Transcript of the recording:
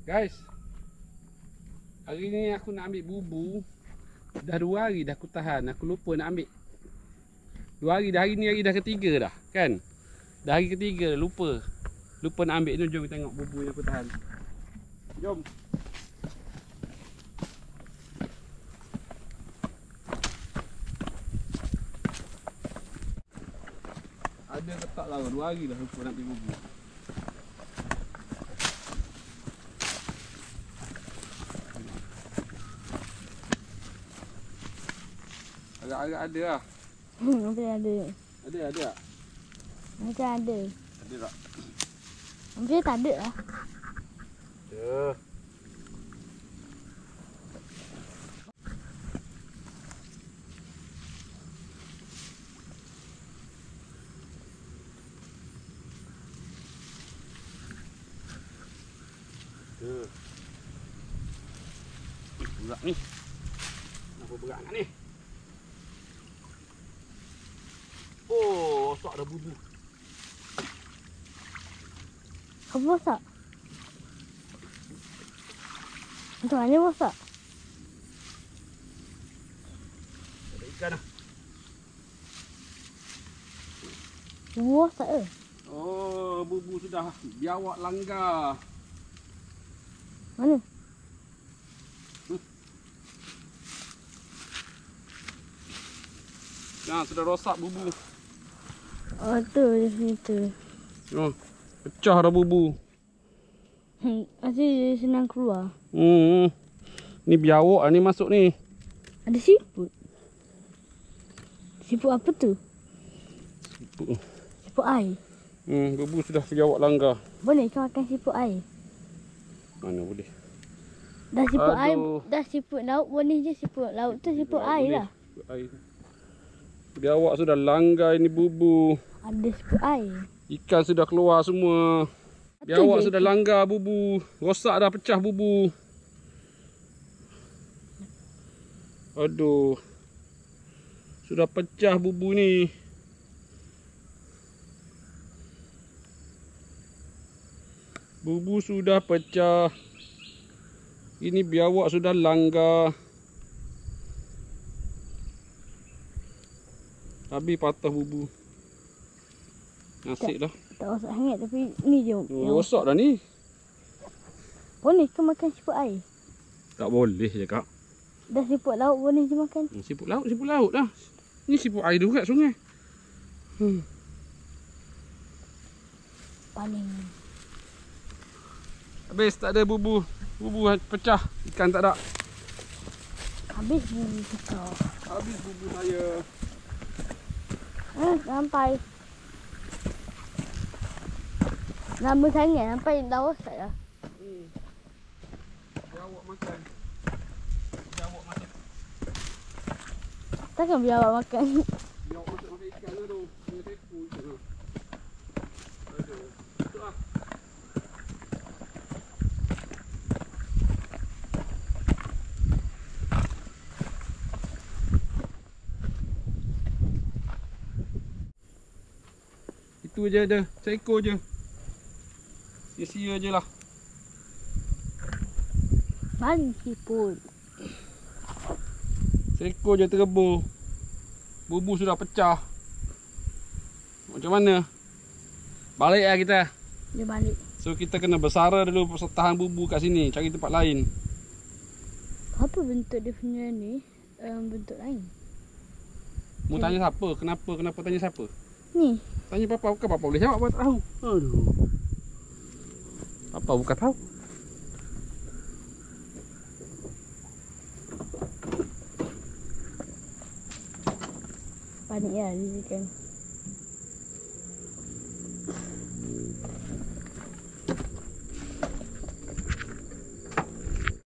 Guys, hari ni aku nak ambil bubu. Dah 2 hari dah aku tahan. Aku lupa nak ambil. 2 hari dah, hari ni hari dah ketiga dah kan. Dah hari ketiga lupa. Lupa nak ambil tu. Jom kita tengok bubu yang aku tahan. Jom. Ada ke tak lah, 2 hari dah lupa nak ambil bubu. Agak-agak ada lah. Mungkin ada. Ada tak? Mungkin ada. Ada tak? Mungkin tak ada lah. Ada. Berat ni. Kenapa berat sangat ni? Oh, rosak dah bubu. Apa rosak? Macam mana rosak? Ada ikan dah. Bubu rosak ke? Oh, bubu sudah biawak langgar. Mana? Nah, sudah rosak bubu. Oh tu di situ. Oh, pecah dah bubu. Masih senang keluar. Ni biawak ni masuk ni. Ada siput. Siput apa tu? Siput. Siput air. Bubu sudah biawak langgar. Boleh kau makan siput air? Mana boleh. Dah siput Aduh. air, dah siput laut boleh je siput laut tu siput air lah. Siput air. Biawak sudah langgar ini bubu. Ada siput air. Ikan sudah keluar semua. Biawak sudah langgar bubu. Rosak dah, pecah bubu. Aduh. Sudah pecah bubu ni. Bubu sudah pecah. Ini biawak sudah langgar. Habis patah bubu. Nasib lah. Tak rosak sangat tapi ni je. Rosak dah ni. Boleh ke makan siput air? Tak boleh je kak. Dah siput laut boleh je makan. Siput laut dah. Ni siput air dulu kat sungai. Paling. Habis tak ada bubu. Bubu pecah. Ikan tak ada. Habis bubu kita. Habis bubu saya. Sampai. Lama sangat sampai dah rosak dah. Biawak makan. Biawak makan. Takkan biawak makan. Biawak makan ikan lah tu. Dia tepu ikan lah. Aduh. Tu lah. Itu je ada. Seekor je. Sia-sia je lah. Paling siput. Seekor je terebur. Bubu sudah pecah. Macam mana? Balik lah kita. Dia balik. So kita kena bersara dulu, tahan bubu kat sini. Cari tempat lain. Apa bentuk dia punya ni? Bentuk lain. Mu tanya siapa? Kenapa tanya siapa? Ni. Tanya papa, bukan papa boleh jawab, papa tak tahu. Aduh. Papa bukan tahu. Panik lah dia kan.